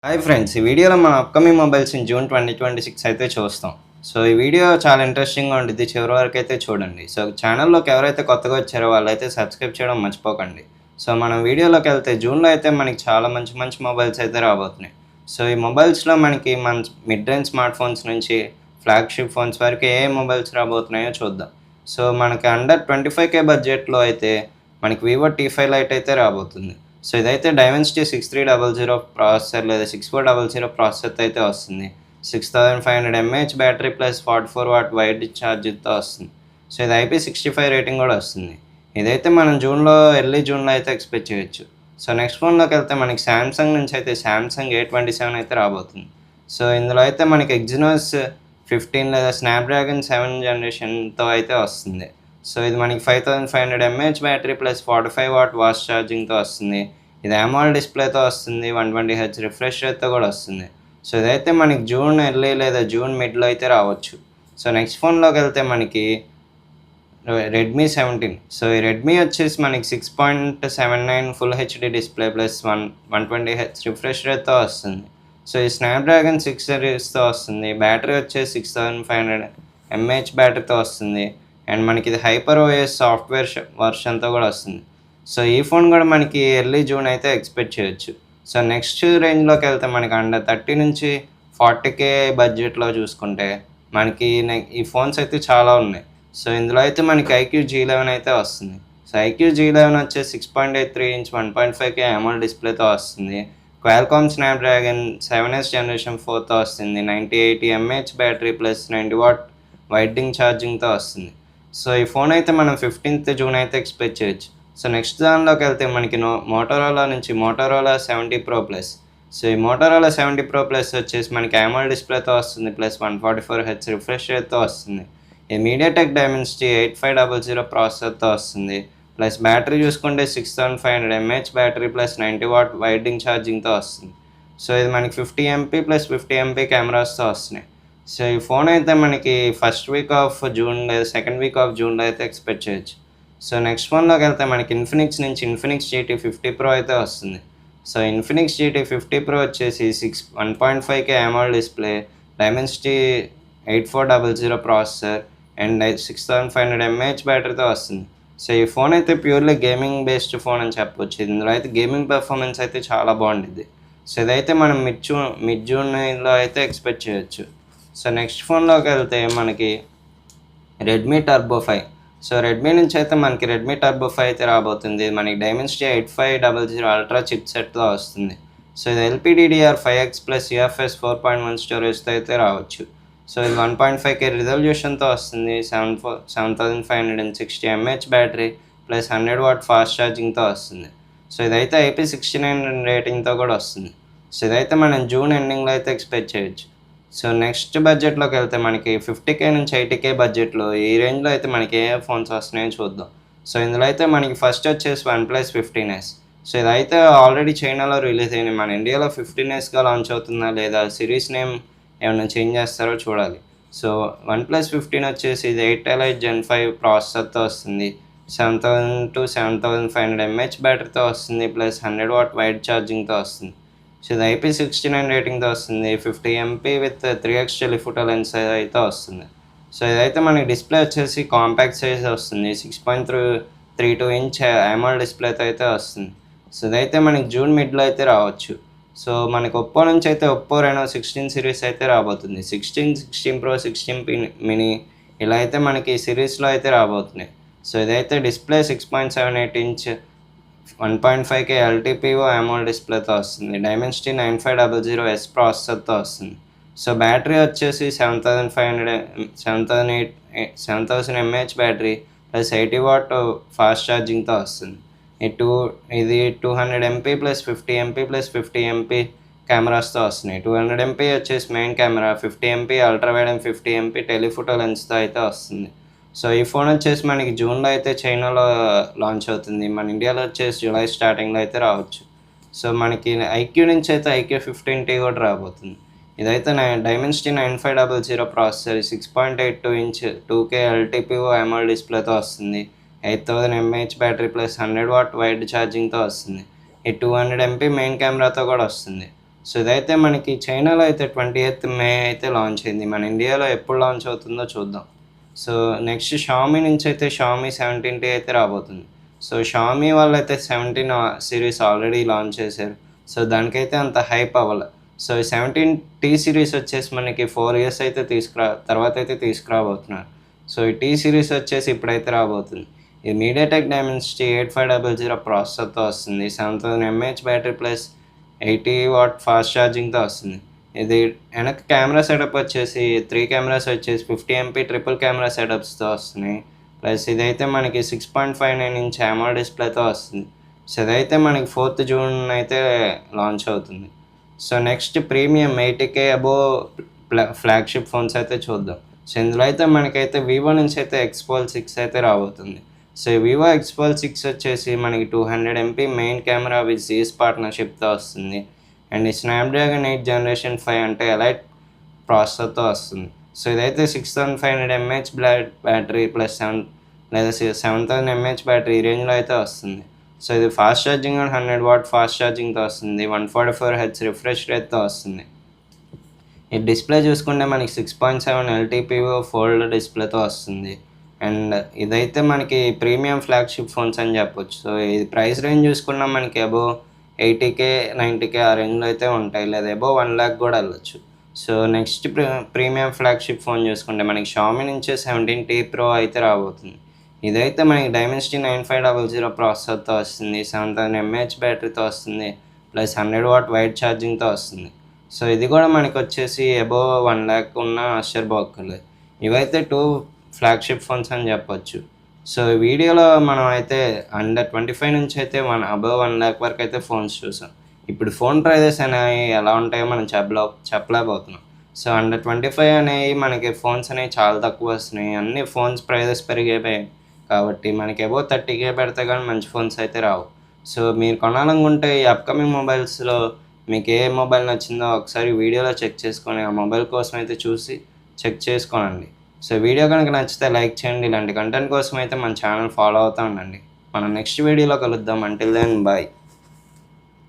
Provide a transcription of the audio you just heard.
Hi friends, ఈ వీడియోలో మన అప్కమింగ్ మొబైల్స్ ఇన్ జూన్ 2026 అయితే చూస్తాం. సో ఈ వీడియో చాలా ఇంట్రెస్టింగ్గా ఉంటుంది, చివరి వరకు అయితే చూడండి. సో ఛానల్లోకి ఎవరైతే కొత్తగా వచ్చారో వాళ్ళైతే సబ్స్క్రైబ్ చేయడం మర్చిపోకండి. సో మనం వీడియోలోకి వెళ్తే జూన్లో అయితే మనకి చాలా మంచి మంచి మొబైల్స్ అయితే రాబోతున్నాయి. సో ఈ మొబైల్స్లో మనకి మిడ్ రేంజ్ స్మార్ట్ ఫోన్స్ నుంచి ఫ్లాగ్షిప్ ఫోన్స్ వరకు ఏ మొబైల్స్ రాబోతున్నాయో చూద్దాం. సో మనకి అండర్ 25K బడ్జెట్లో అయితే మనకి వివో T5 లైట్ అయితే రాబోతుంది. సో ఇదైతే డైమెన్సిటీ 6300 ప్రాసెసర్ లేదా 6400 ప్రాసెసర్తో అయితే వస్తుంది. 6500 mAh battery plus 44 watt wired ఛార్జర్తో వస్తుంది. సో ఇది IP65 రేటింగ్ కూడా వస్తుంది. ఇదైతే మనం ఎర్లీ జూన్లో అయితే ఎక్స్పెక్ట్ చేయొచ్చు. సో నెక్స్ట్ ఫోన్లోకి వెళ్తే మనకి శాంసంగ్ నుంచి అయితే శాంసంగ్ A27 అయితే రాబోతుంది. సో ఇందులో అయితే మనకి ఎగ్జినోస్ 15 లేదా స్నాప్డ్రాగన్ 7 జనరేషన్తో అయితే వస్తుంది. సో ఇది మనకి 5500 mAh battery plus 45 watt fast ఛార్జింగ్తో వస్తుంది. ఇది AMOLED డిస్ప్లేతో వస్తుంది. 120Hz రిఫ్రెష్ రేట్తో కూడా వస్తుంది. సో ఇదైతే మనకి జూన్ ఎర్లీ లేదా జూన్ మిడ్లో అయితే రావచ్చు. సో నెక్స్ట్ ఫోన్లోకి వెళ్తే మనకి రెడ్మీ 17. సో ఈ రెడ్మీ వచ్చేసి మనకి 6.79 full HD display plus 120Hz refresh రేట్తో వస్తుంది. సో ఈ స్నాప్డ్రాగన్ 6 సిరీస్తో వస్తుంది. బ్యాటరీ వచ్చేసి 6500 mAh బ్యాటరీతో వస్తుంది. అండ్ మనకి ఇది HyperOS సాఫ్ట్వేర్ వర్షన్తో కూడా వస్తుంది. సో ఈ ఫోన్ కూడా మనకి ఎర్లీ జూన్ అయితే ఎక్స్పెక్ట్ చేయొచ్చు. సో నెక్స్ట్ రేంజ్లోకి వెళ్తే మనకి అండర్ 30 నుంచి 40K బడ్జెట్లో చూసుకుంటే మనకి ఈ ఫోన్స్ అయితే చాలా ఉన్నాయి. సో ఇందులో అయితే మనకి IQ G11 అయితే వస్తుంది. సో IQ G11 వచ్చేసి 6.83 ఇంచ్ 1.5K AMOLED డిస్ప్లేతో వస్తుంది. క్వాల్కామ్ స్నాప్డ్రాగన్ 7S జనరేషన్ 4తో వస్తుంది. 9080 mAh బ్యాటరీ ప్లస్ 90 వాట్ వైడింగ్ ఛార్జింగ్తో వస్తుంది. సో ఈ ఫోన్ అయితే మనం 15th జూన్ అయితే ఎక్స్పెక్ట్ చేయొచ్చు. సో నెక్స్ట్ దానిలోకి వెళ్తే మనకి మోటోరోలా నుంచి మోటోరోలా 70 Pro ప్లస్. సో ఈ మోటోరోలా 70 Pro ప్లస్ వచ్చేసి మనకి AMOLED డిస్ప్లేతో వస్తుంది ప్లస్ 144Hz రిఫ్రెష్ రేట్తో వస్తుంది. ఈ మీడియాటెక్ డైమెన్సిటీ 8500 ప్రాసెసర్తో వస్తుంది. ప్లస్ బ్యాటరీ చూసుకుంటే 6500 mAh బ్యాటరీ ప్లస్ 90 వాట్ వైడింగ్ ఛార్జింగ్తో వస్తుంది. సో ఇది మనకి 50 MP ప్లస్ 50 MP కెమెరాస్తో వస్తున్నాయి. సో ఈ ఫోన్ అయితే మనకి ఫస్ట్ వీక్ ఆఫ్ జూన్ లేదా సెకండ్ వీక్ ఆఫ్ జూన్లో అయితే ఎక్స్పెక్ట్ చేయొచ్చు. సో నెక్స్ట్ ఫోన్లోకి వెళ్తే మనకి ఇన్ఫినిక్స్ నుంచి ఇన్ఫినిక్స్ GT 50 Pro అయితే వస్తుంది. సో ఇన్ఫినిక్స్ GT 50 Pro వచ్చేసి 1.5K AMOLED display, Dimensity 8400 processor and 6500 mAh బ్యాటరీతో వస్తుంది. సో ఈ ఫోన్ అయితే ప్యూర్లీ గేమింగ్ బేస్డ్ ఫోన్ అని చెప్పొచ్చు. ఇందులో అయితే గేమింగ్ పెర్ఫార్మెన్స్ అయితే చాలా బాగుంటుంది. సో ఇదైతే మనం మిడ్ జూన్లో అయితే ఎక్స్పెక్ట్ చేయొచ్చు. సో నెక్స్ట్ ఫోన్లోకి వెళ్తే మనకి రెడ్మీ టర్బో 5. సో రెడ్మీ నుంచి అయితే మనకి రెడ్మీ టర్బో 5 అయితే రాబోతుంది. మనకి డైమెన్సిటీ 8500 అల్ట్రా చిప్ సెట్తో వస్తుంది. సో ఇది LPDDR5X ప్లస్ UFS 4.1 స్టోరేజ్తో అయితే రావచ్చు. సో ఇది 1.5K రిజల్యూషన్తో వస్తుంది. 7560 mAh battery plus 100 watt fast ఛార్జింగ్తో వస్తుంది. సో ఇదైతే IP69 రేటింగ్తో కూడా వస్తుంది. సో ఇదైతే మనం జూన్ ఎండింగ్లో అయితే ఎక్స్పెక్ట్ చేయొచ్చు. సో నెక్స్ట్ బడ్జెట్లోకి వెళ్తే మనకి 50K నుంచి 80K బడ్జెట్లో ఈ రేంజ్లో అయితే మనకి ఏ ఫోన్స్ వస్తున్నాయో చూద్దాం. సో ఇందులో అయితే మనకి ఫస్ట్ వచ్చేసి OnePlus 15S. సో ఇదైతే ఆల్రెడీ చైనాలో రిలీజ్ అయింది. మన ఇండియాలో 15Sగా లాంచ్ అవుతుందా లేదా సిరీస్ నేమ్ ఏమైనా చేంజ్ చేస్తారో చూడాలి. సో OnePlus 15 వచ్చేసి ఇది 8 Elite Gen 5 ప్రాసెసర్తో వస్తుంది. 7000 to 7500 mAh బ్యాటరీతో వస్తుంది ప్లస్ 100 వాట్ వైడ్ ఛార్జింగ్తో వస్తుంది. సో ఇది IP69 రేటింగ్తో వస్తుంది. 50 MP with 3x telephoto lens అయితే వస్తుంది. సో ఇదైతే మనకి డిస్ప్లే వచ్చేసి కాంపాక్ట్ సైజ్ వస్తుంది. 6.32 ఇంచ్ AMOLED డిస్ప్లేతో అయితే వస్తుంది. సో ఇదైతే మనకి జూన్ మిడ్లో అయితే రావచ్చు. సో మనకి ఒప్పో నుంచి అయితే ఒప్పో Reno 16 సిరీస్ అయితే రాబోతుంది. 16 Pro 16 mini ఇలా అయితే మనకి సిరీస్లో అయితే రాబోతున్నాయి. సో ఇదైతే display 6.78 inch 1.5K LTPO AMOLED డిస్ప్లేతో వస్తుంది. డైమెన్సిటీ 9500S ప్రాసెసర్తో వస్తుంది. సో బ్యాటరీ వచ్చేసి 7000 mAh battery plus 80 watt fast ఛార్జింగ్తో వస్తుంది. ఇది 200 MP plus 50 MP plus 50 MP కెమెరాస్తో వస్తున్నాయి. 200 MP వచ్చేసి main camera, 50 MP ultra wide and 50 MP telephoto లెన్స్తో అయితే వస్తుంది. సో ఈ ఫోన్ వచ్చేసి మనకి జూన్లో అయితే చైనాలో లాంచ్ అవుతుంది. మన ఇండియాలో వచ్చేసి జూలై స్టార్టింగ్లో అయితే రావచ్చు. సో మనకి IQ నుంచి అయితే IQ 15T కూడా రాబోతుంది. ఇదైతే Dimensity 9500 processor, 6.82 inch 2K LTPO AMOLED డిస్ప్లేతో వస్తుంది. 8000 mAh battery plus 100 watt wired ఛార్జింగ్తో వస్తుంది. ఈ 200 MP మెయిన్ కెమెరాతో కూడా వస్తుంది. సో ఇదైతే మనకి చైనాలో అయితే 28th మే అయితే లాంచ్ అయింది. మన ఇండియాలో ఎప్పుడు లాంచ్ అవుతుందో చూద్దాం. సో నెక్స్ట్ షామీ నుంచి అయితే షామీ 17T అయితే రాబోతుంది. సో షామీ వాళ్ళైతే 17 సిరీస్ ఆల్రెడీ లాంచ్ చేశారు. సో దానికైతే అంత హైప్ అవ్వలే. సో ఈ 17T సిరీస్ వచ్చేసి మనకి 4 ఇయర్స్ అయితే తర్వాత అయితే తీసుకురాబోతున్నారు. సో ఈ టీ సిరీస్ వచ్చేసి ఇప్పుడైతే రాబోతుంది. ఇది మీడియాటెక్ డైమెన్సిటీ 8500 ప్రాసెసర్తో వస్తుంది. 7000 mAh battery plus 80 watt fast ఛార్జింగ్తో వస్తుంది. ఇది వెనక కెమెరా సెటప్ వచ్చేసి 3 కెమెరాస్ వచ్చేసి 50 MP ట్రిపుల్ కెమెరా సెటప్స్తో వస్తున్నాయి. ప్లస్ ఇదైతే మనకి 6.59 ఇంచ్ AMOLED డిస్ప్లేతో వస్తుంది. సో ఇదైతే మనకి 4th జూన్ అయితే లాంచ్ అవుతుంది. So next premium 80K above flagship phones అయితే చూద్దాం. సో ఇందులో అయితే మనకైతే వివో నుంచి అయితే X-Fold 6 అయితే రాబోతుంది. సో ఈ వివో X-Fold 6 వచ్చేసి మనకి 200 MP main camera with Zeiss పార్ట్నర్షిప్తో వస్తుంది. అండ్ ఈ స్నాప్డ్రాగన్ 8 Gen 5 అంటే ఎలైట్ ప్రాసెసర్తో వస్తుంది. సో ఇదైతే 6500 mAh battery plus 7000 mAh battery ఈ రేంజ్లో అయితే వస్తుంది. సో ఇది ఫాస్ట్ ఛార్జింగ్ 100 వాట్ ఫాస్ట్ ఛార్జింగ్తో వస్తుంది. 144 Hz రిఫ్రెష్ రేట్తో వస్తుంది. ఈ డిస్ప్లే చూసుకుంటే మనకి 6.7 LTPO ఫోల్డ్ డిస్ప్లేతో వస్తుంది. అండ్ ఇదైతే మనకి ప్రీమియం ఫ్లాగ్షిప్ ఫోన్స్ అని చెప్పొచ్చు. సో ఇది ప్రైస్ రేంజ్ చూసుకున్నా మనకి అబోవ్ 80K 90K ఆ రేంజ్లో అయితే ఉంటాయి, లేదా అబోవ్ 1 lakh కూడా వెళ్ళొచ్చు. So next premium flagship phone చూసుకుంటే మనకి షామీ నుంచే 17T Pro అయితే రాబోతుంది. ఇదైతే మనకి డైమెన్సిటీ 9500 ప్రాసెసర్తో వస్తుంది. 7000 mAh బ్యాటరీతో వస్తుంది. ప్లస్ 100 వాట్ వైడ్ ఛార్జింగ్తో వస్తుంది. సో ఇది కూడా మనకి వచ్చేసి అబోవ్ 1 lakh ఉన్న ఆశ్చర్యపోక్కర్లేదు. ఇవైతే 2 ఫ్లాగ్షిప్ ఫోన్స్ అని చెప్పొచ్చు. సో ఈ వీడియోలో మనం అయితే అండర్ 25 నుంచి అయితే అబోవ్ 1 lakh వరకు అయితే ఫోన్స్ చూసాం. ఇప్పుడు ఫోన్ ప్రైజెస్ అనేవి ఎలా ఉంటాయో మనం చెప్పలేకపోతున్నాం. సో అండర్ 25 అనేవి మనకి ఫోన్స్ అనేవి చాలా తక్కువ వస్తున్నాయి. అన్ని ఫోన్స్ ప్రైజెస్ పెరిగిపోయాయి కాబట్టి మనకి అబోవ్ 30K పెడితే కానీ మంచి ఫోన్స్ అయితే రావు. సో మీరు కొనాలనుకుంటే ఈ అప్కమింగ్ మొబైల్స్లో మీకు ఏ మొబైల్ నచ్చిందో ఒకసారి వీడియోలో చెక్ చేసుకొని ఆ మొబైల్ కోసం అయితే చూసి చెక్ చేసుకోనండి. సో వీడియో కనుక నచ్చితే లైక్ చేయండి. ఇలాంటి కంటెంట్ కోసం అయితే మన ఛానల్ ఫాలో అవుతూ ఉండండి. మనం నెక్స్ట్ వీడియోలో కలుద్దాం. Until then bye.